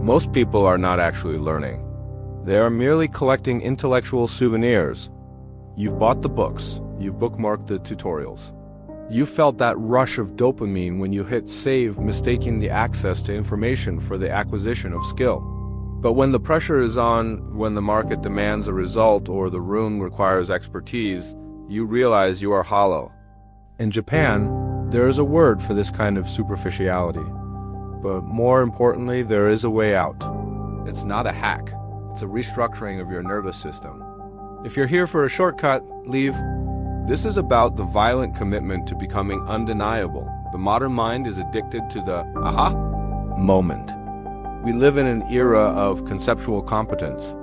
Most people are not actually learning. They are merely collecting intellectual souvenirs. You've bought the books, you've bookmarked the tutorials. You felt that rush of dopamine when you hit save, mistaking the access to information for the acquisition of skill. But when the pressure is on, when the market demands a result or the room requires expertise, you realize you are hollow. In Japan, there is a word for this kind of superficiality. But more importantly, there is a way out. It's not a hack. It's a restructuring of your nervous system. If you're here for a shortcut, leave. This is about the violent commitment to becoming undeniable. The modern mind is addicted to the aha moment. We live in an era of conceptual competence.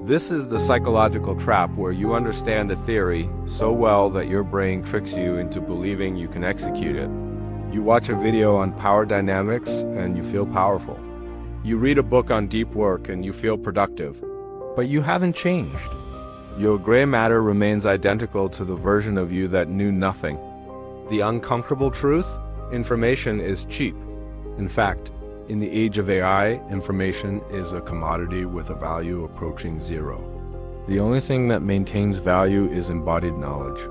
This is the psychological trap where you understand a theory so well that your brain tricks you into believing you can execute it. You watch a video on power dynamics and you feel powerful. You read a book on deep work and you feel productive. But you haven't changed. Your gray matter remains identical to the version of you that knew nothing. The uncomfortable truth? Information is cheap. In fact, in the age of AI, information is a commodity with a value approaching zero. The only thing that maintains value is embodied knowledge.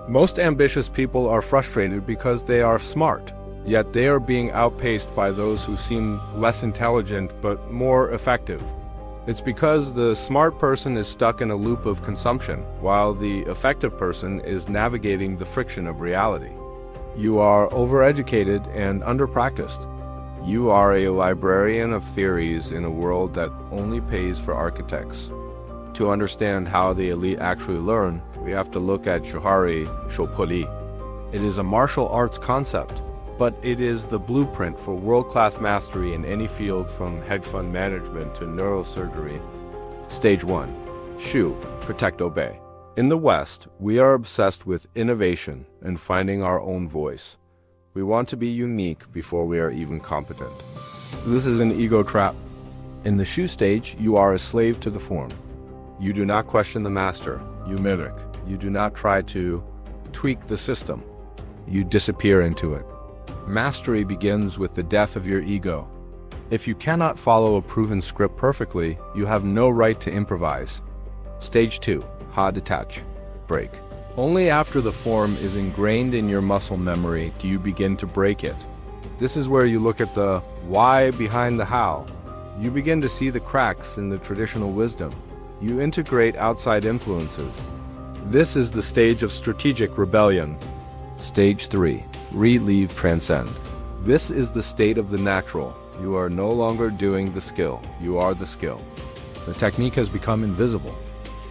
Most ambitious people are frustrated because they are smart, yet they are being outpaced by those who seem less intelligent but more effective. It's because the smart person is stuck in a loop of consumption, while the effective person is navigating the friction of reality. You are overeducated and underpracticed. You are a librarian of theories in a world that only pays for architects. To understand how the elite actually learn, we have to look at Shuhari Shopoli. It is a martial arts concept, but it is the blueprint for world-class mastery in any field from hedge fund management to neurosurgery. Stage 1. Shu, protect, obey. In the West, we are obsessed with innovation and finding our own voice. We want to be unique before we are even competent. This is an ego trap. In the Shu stage, you are a slave to the form. You do not question the master, you mimic. You do not try to tweak the system. You disappear into it. Mastery begins with the death of your ego. If you cannot follow a proven script perfectly, you have no right to improvise. Stage 2. Ha detach. Break. Only after the form is ingrained in your muscle memory do you begin to break it. This is where you look at the why behind the how. You begin to see the cracks in the traditional wisdom. You integrate outside influences. This is the stage of strategic rebellion. Stage 3. Relieve, transcend. This is the state of the natural. You are no longer doing the skill. You are the skill. The technique has become invisible.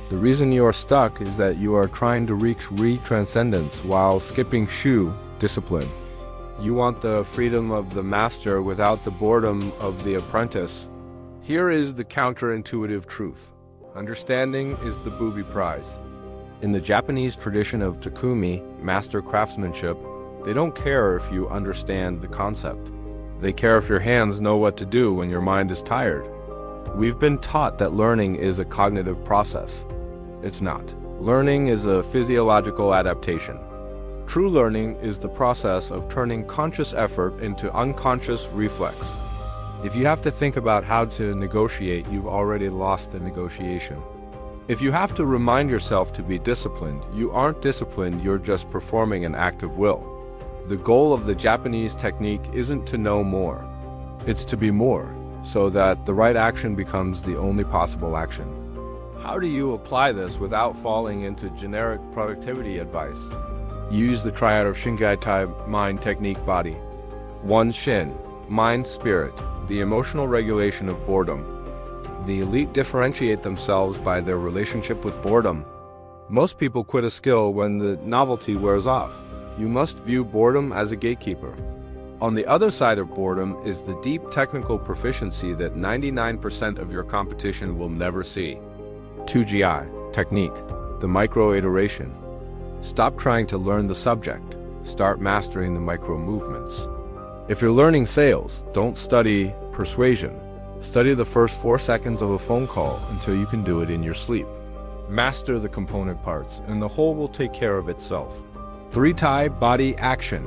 The reason you are stuck is that you are trying to reach re-transcendence while skipping Shu, discipline. You want the freedom of the master without the boredom of the apprentice. Here is the counterintuitive truth. Understanding is the booby prize. In the Japanese tradition of takumi, master craftsmanship, they don't care if you understand the concept. They care if your hands know what to do when your mind is tired. We've been taught that learning is a cognitive process. It's not. Learning is a physiological adaptation. True learning is the process of turning conscious effort into unconscious reflex. If you have to think about how to negotiate, you've already lost the negotiation. If you have to remind yourself to be disciplined, you aren't disciplined, you're just performing an act of will. The goal of the Japanese technique isn't to know more. It's to be more, so that the right action becomes the only possible action. How do you apply this without falling into generic productivity advice? Use the triad of Shingai-Tai mind, technique, body. 1. Shin, mind, spirit, the emotional regulation of boredom. The elite differentiate themselves by their relationship with boredom. Most people quit a skill when the novelty wears off. You must view boredom as a gatekeeper. On the other side of boredom is the deep technical proficiency that 99% of your competition will never see. 2GI, technique, the micro-iteration. Stop trying to learn the subject. Start mastering the micro-movements. If you're learning sales, don't study persuasion. Study the first 4 seconds of a phone call until you can do it in your sleep. Master the component parts, and the whole will take care of itself. 3-Tai, body, action.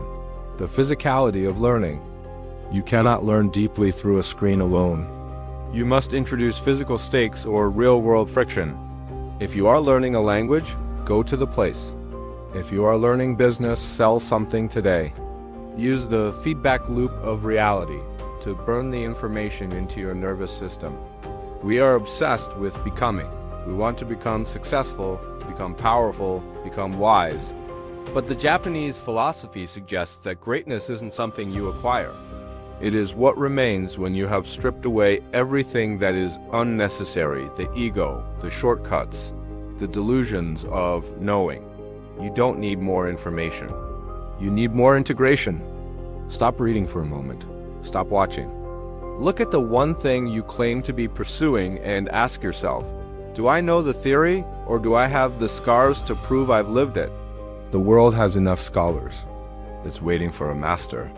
The physicality of learning. You cannot learn deeply through a screen alone. You must introduce physical stakes or real-world friction. If you are learning a language, go to the place. If you are learning business, sell something today. Use the feedback loop of reality to burn the information into your nervous system. We are obsessed with becoming. We want to become successful, become powerful, become wise. But the Japanese philosophy suggests that greatness isn't something you acquire. It is what remains when you have stripped away everything that is unnecessary, the ego, the shortcuts, the delusions of knowing. You don't need more information. You need more integration. Stop reading for a moment. Stop watching. Look at the one thing you claim to be pursuing and ask yourself, do I know the theory, or do I have the scars to prove I've lived it? The world has enough scholars. It's waiting for a master.